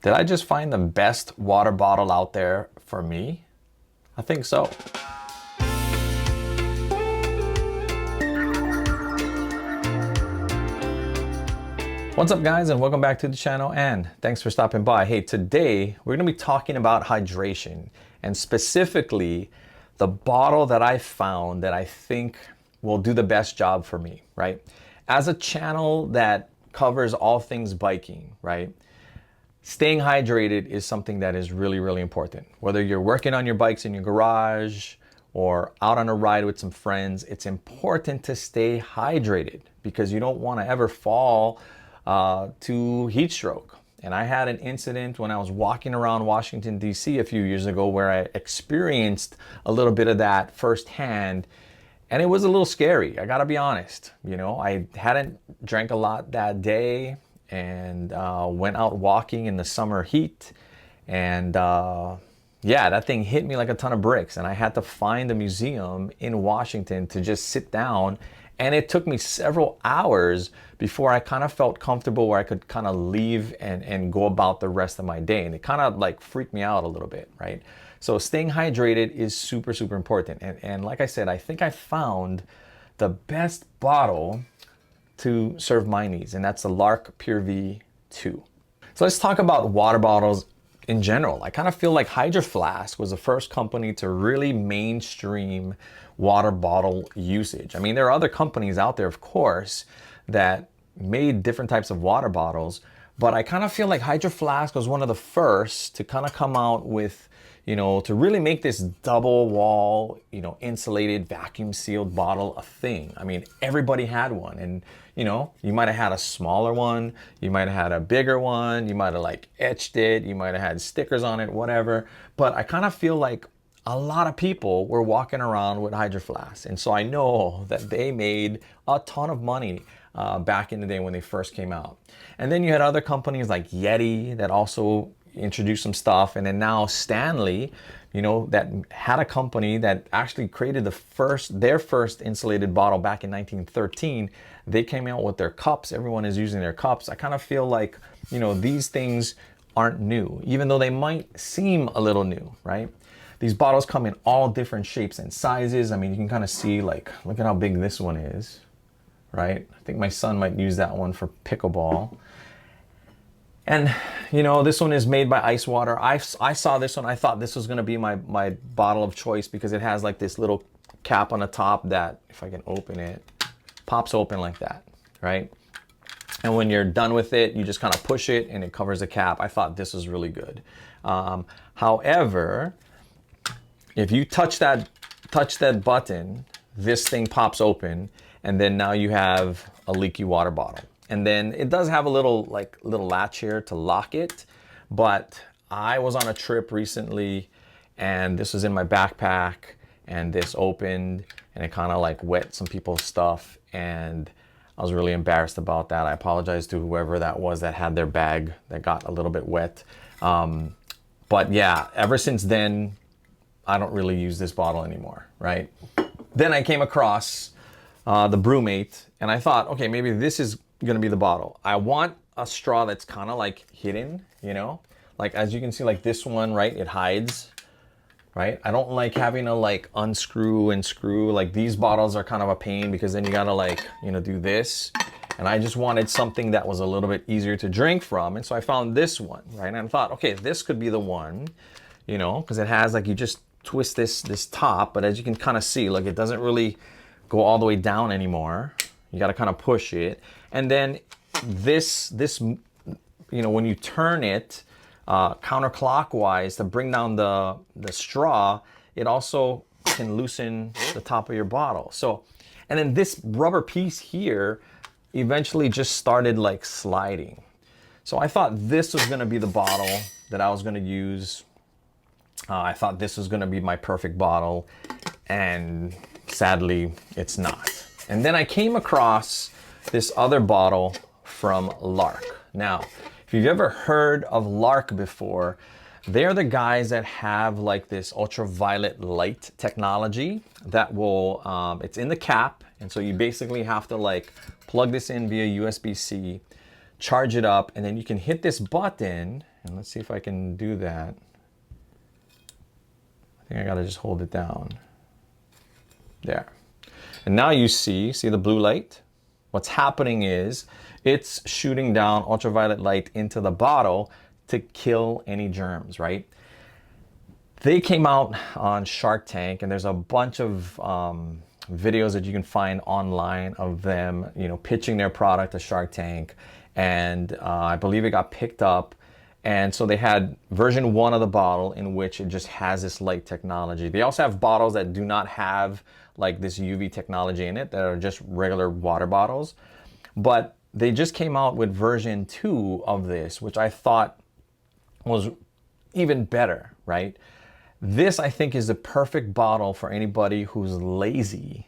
Did I just find the best water bottle out there for me? I think so. What's up guys, and welcome back to the channel, and thanks for stopping by. Hey, today we're gonna be talking about hydration, and specifically the bottle that I found that I think will do the best job for me, right? As a channel that covers all things biking, right? Staying hydrated is something that is really, really important. Whether you're working on your bikes in your garage or out on a ride with some friends, it's important to stay hydrated because you don't want to ever fall to heat stroke. And I had an incident when I was walking around Washington, D.C. a few years ago where I experienced a little bit of that firsthand. And it was a little scary, I gotta be honest. You know, I hadn't drank a lot that day and went out walking in the summer heat. And yeah, that thing hit me like a ton of bricks. And I had to find a museum in Washington to just sit down. And it took me several hours before I kind of felt comfortable where I could kind of leave and go about the rest of my day. And it kind of like freaked me out a little bit, right? So staying hydrated is super, super important. And like I said, I think I found the best bottle to serve my needs, and that's the LARQ Pure V2. So let's talk about water bottles in general. I kind of feel like Hydro Flask was the first company to really mainstream water bottle usage. I mean, there are other companies out there, of course, that made different types of water bottles, but I kind of feel like Hydro Flask was one of the first to kind of come out with, you know, to really make this double wall, you know, insulated, vacuum sealed bottle a thing. I mean, everybody had one, and you know, you might have had a smaller one, you might have had a bigger one, you might have like etched it, you might have had stickers on it, whatever. But I kind of feel like a lot of people were walking around with Hydro Flask. And so I know that they made a ton of money back in the day when they first came out. And then you had other companies like Yeti that also introduced some stuff. And then now Stanley, you know, that had a company that actually created their first insulated bottle back in 1913. They came out with their cups. Everyone is using their cups. I kind of feel like, you know, these things aren't new, even though they might seem a little new, right? These bottles come in all different shapes and sizes. I mean, you can kind of see, like, look at how big this one is, right? I think my son might use that one for pickleball. And, you know, this one is made by ice water. I saw this one. I thought this was going to be my bottle of choice because it has like this little cap on the top that, if I can open it, pops open like that, right? And when you're done with it, you just kind of push it and it covers the cap. I thought this was really good. However, if you touch that button, this thing pops open, and then now you have a leaky water bottle. And then it does have a little latch here to lock it. But I was on a trip recently and this was in my backpack and this opened and it kind of like wet some people's stuff. And I was really embarrassed about that. I apologize to whoever that was that had their bag that got a little bit wet. But yeah, ever since then, I don't really use this bottle anymore, right? Then I came across the Brewmate and I thought, okay, maybe this is gonna be the bottle. I want a straw that's kind of like hidden, you know, like as you can see, like this one, right? It hides, right? I don't like having to like unscrew and screw. Like these bottles are kind of a pain because then you gotta like, you know, do this. And I just wanted something that was a little bit easier to drink from. And so I found this one, right? And I thought, okay, this could be the one, you know, because it has like, you just twist this top, but as you can kind of see, like it doesn't really go all the way down anymore. You got to kind of push it. And then this, you know, when you turn it counterclockwise to bring down the straw, it also can loosen the top of your bottle. So, and then this rubber piece here eventually just started like sliding. So I thought this was going to be the bottle that I was going to use. I thought this was going to be my perfect bottle, and sadly it's not. And then I came across this other bottle from LARQ. Now, if you've ever heard of LARQ before, they're the guys that have like this ultraviolet light technology that will, it's in the cap. And so you basically have to like plug this in via USB-C, charge it up, and then you can hit this button And let's see if I can do that. I think I gotta just hold it down. There. And now you see the blue light? What's happening is it's shooting down ultraviolet light into the bottle to kill any germs, right? They came out on Shark Tank, and there's a bunch of videos that you can find online of them, you know, pitching their product to Shark Tank. And I believe it got picked up. And so they had version 1 of the bottle, in which it just has this light technology. They also have bottles that do not have like this UV technology in it, that are just regular water bottles. But they just came out with version 2 of this, which I thought was even better, right? This, I think, is the perfect bottle for anybody who's lazy,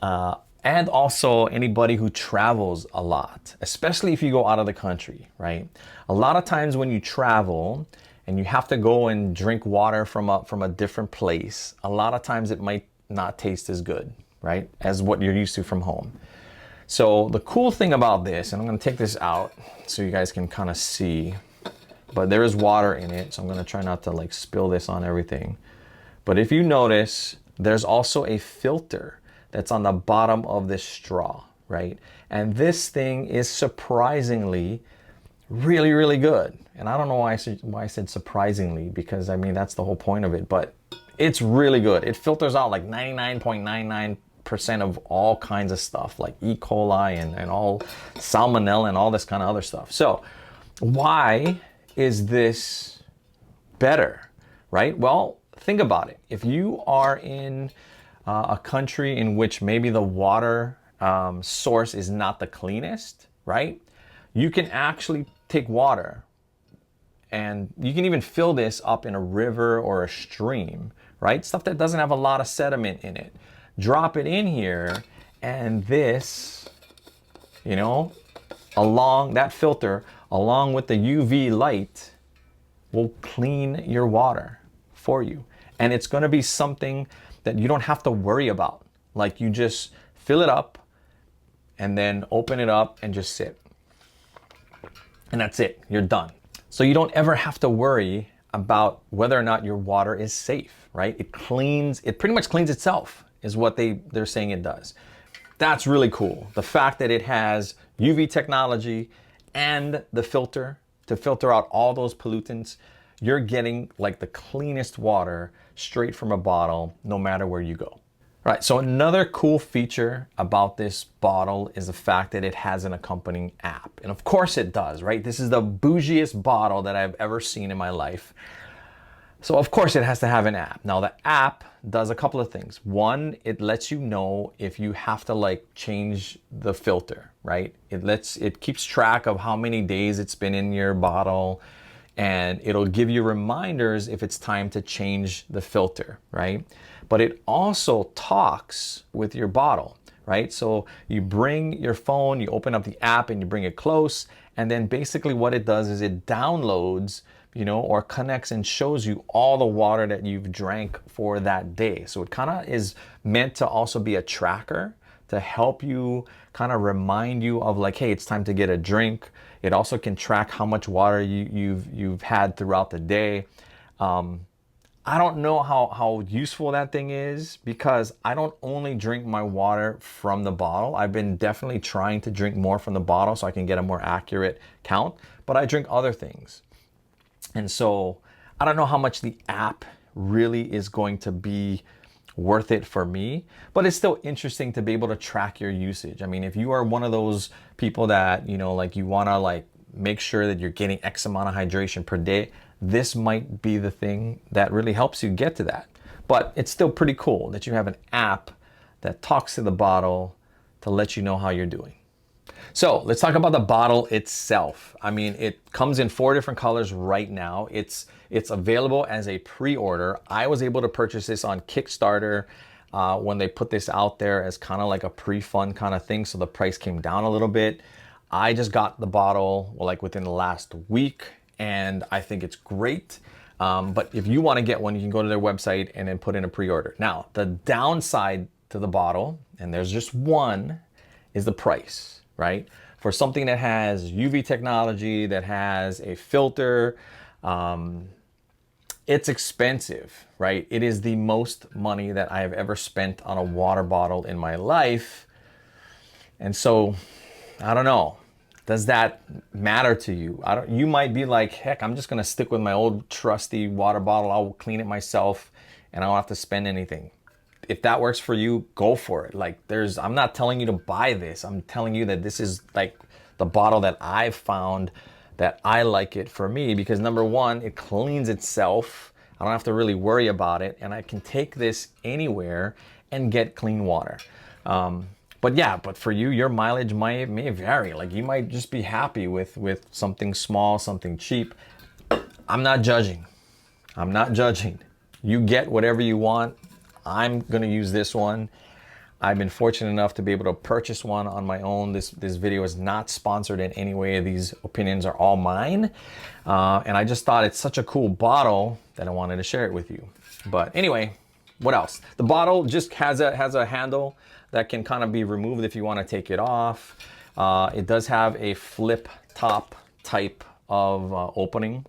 and also anybody who travels a lot, especially if you go out of the country, right? A lot of times when you travel and you have to go and drink water from a different place, a lot of times it might not taste as good, right, as what you're used to from home. So the cool thing about this, and I'm gonna take this out so you guys can kind of see, but there is water in it, so I'm gonna try not to like spill this on everything. But if you notice, there's also a filter that's on the bottom of this straw, right? And this thing is surprisingly really, really good. And I don't know why I said surprisingly, because I mean, that's the whole point of it, but it's really good. It filters out like 99.99% of all kinds of stuff, like E. coli and all salmonella and all this kind of other stuff. So why is this better, right? Well, think about it. If you are in a country in which maybe the water source is not the cleanest, right? You can actually take water, and you can even fill this up in a river or a stream, right? Stuff that doesn't have a lot of sediment in it. Drop it in here, and this, you know, along that filter, along with the UV light, will clean your water for you. And it's gonna be something that you don't have to worry about. Like, you just fill it up and then open it up and just sip. And that's it, you're done. So you don't ever have to worry about whether or not your water is safe, right? It pretty much cleans itself, is what they're saying it does. That's really cool. The fact that it has UV technology and the filter to filter out all those pollutants, you're getting like the cleanest water straight from a bottle, no matter where you go. Right, so another cool feature about this bottle is the fact that it has an accompanying app. And of course it does, right? This is the bougiest bottle that I've ever seen in my life. So of course it has to have an app. Now the app does a couple of things. One, it lets you know if you have to like change the filter, right? It keeps track of how many days it's been in your bottle, and it'll give you reminders if it's time to change the filter, right? But it also talks with your bottle, right? So you bring your phone, you open up the app and you bring it close, and then basically what it does is it downloads, you know, or connects and shows you all the water that you've drank for that day. So it kind of is meant to also be a tracker to help you kind of remind you of like, hey, it's time to get a drink. It also can track how much water you've had throughout the day. I don't know how useful that thing is, because I don't only drink my water from the bottle. I've been definitely trying to drink more from the bottle so I can get a more accurate count, but I drink other things. And so I don't know how much the app really is going to be worth it for me, but it's still interesting to be able to track your usage. I mean, if you are one of those people that, you know, like you want to like make sure that you're getting X amount of hydration per day, this might be the thing that really helps you get to that. But it's still pretty cool that you have an app that talks to the bottle to let you know how you're doing. So let's talk about the bottle itself. I mean, it comes in 4 different colors right now. It's available as a pre-order. I was able to purchase this on Kickstarter when they put this out there as kind of like a pre-fund kind of thing. So the price came down a little bit. I just got the bottle like within the last week, and I think it's great. But if you want to get one, you can go to their website and then put in a pre-order. Now, the downside to the bottle, and there's just one, is the price, right? for something that has UV technology, that has a filter, it's expensive, right? It is the most money that I have ever spent on a water bottle in my life. And so, I don't know. Does that matter to you? You might be like, heck, I'm just gonna stick with my old trusty water bottle. I'll clean it myself and I don't have to spend anything. If that works for you, go for it. Like I'm not telling you to buy this. I'm telling you that this is like the bottle that I've found that I like it for me, because number one, it cleans itself. I don't have to really worry about it, and I can take this anywhere and get clean water. But for you, your mileage may vary. Like you might just be happy with something small, something cheap. I'm not judging. I'm not judging. You get whatever you want. I'm gonna use this one. I've been fortunate enough to be able to purchase one on my own. This video is not sponsored in any way. These opinions are all mine. And I just thought it's such a cool bottle that I wanted to share it with you. But anyway, what else? The bottle just has a handle that can kind of be removed if you want to take it off. It does have a flip top type of opening.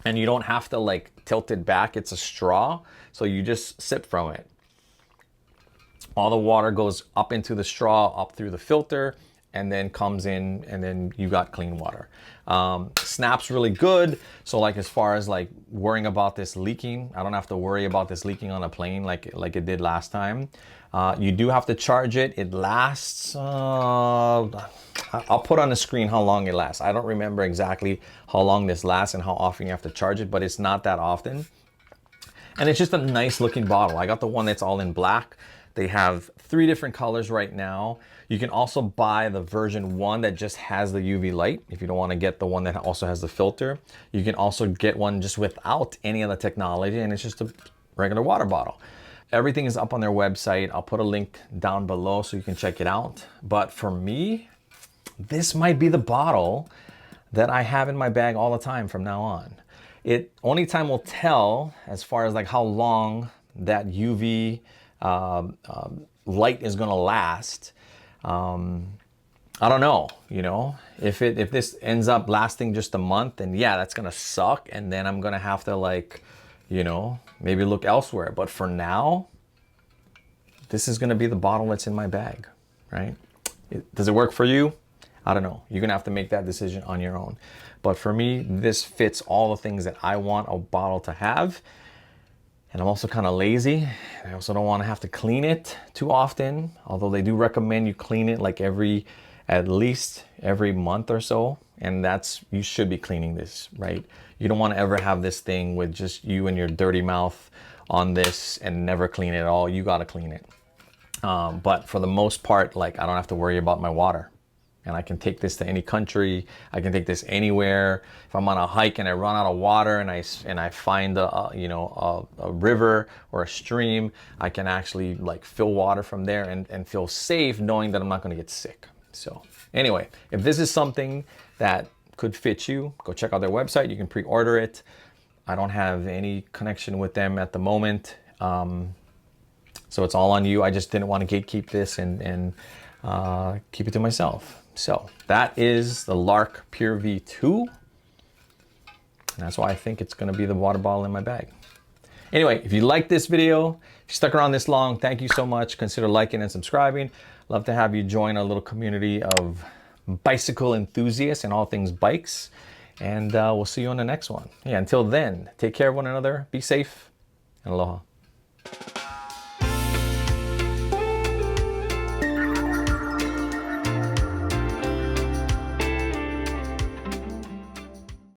And you don't have to like tilt it back. It's a straw, so you just sip from it. All the water goes up into the straw, up through the filter, and then comes in, and then you got clean water. Snaps really good. So like as far as like worrying about this leaking, I don't have to worry about this leaking on a plane like it did last time. You do have to charge it. It lasts, I'll put on the screen how long it lasts. I don't remember exactly how long this lasts and how often you have to charge it, but it's not that often. And it's just a nice looking bottle. I got the one that's all in black. They have 3 different colors right now. You can also buy the version 1 that just has the UV light if you don't want to get the one that also has the filter. You can also get one just without any of the technology, and it's just a regular water bottle. Everything is up on their website. I'll put a link down below so you can check it out. But for me, this might be the bottle that I have in my bag all the time from now on. Only time will tell as far as like how long that UV light is gonna last. I don't know, you know, if this ends up lasting just a month, then yeah, that's gonna suck, and then I'm gonna have to like, you know, maybe look elsewhere. But for now, this is gonna be the bottle that's in my bag, right? Does it work for you? I don't know. You're gonna have to make that decision on your own. But for me, this fits all the things that I want a bottle to have. And I'm also kind of lazy. I also don't want to have to clean it too often, although they do recommend you clean it like at least every month or so. And you should be cleaning this, right? You don't want to ever have this thing with just you and your dirty mouth on this and never clean it at all. You got to clean it. But for the most part, like I don't have to worry about my water. And I can take this to any country. I can take this anywhere. If I'm on a hike and I run out of water and I find a river or a stream, I can actually like fill water from there and feel safe knowing that I'm not going to get sick. So anyway, if this is something that could fit you, go check out their website. You can pre-order it. I don't have any connection with them at the moment, so it's all on you. I just didn't want to gatekeep this and keep it to myself. So that is the LARQ Pure V2. And that's why I think it's going to be the water bottle in my bag. Anyway, if you like this video, if you stuck around this long, thank you so much. Consider liking and subscribing. Love to have you join our little community of bicycle enthusiasts and all things bikes. And we'll see you on the next one. Yeah, until then, take care of one another, be safe, and aloha.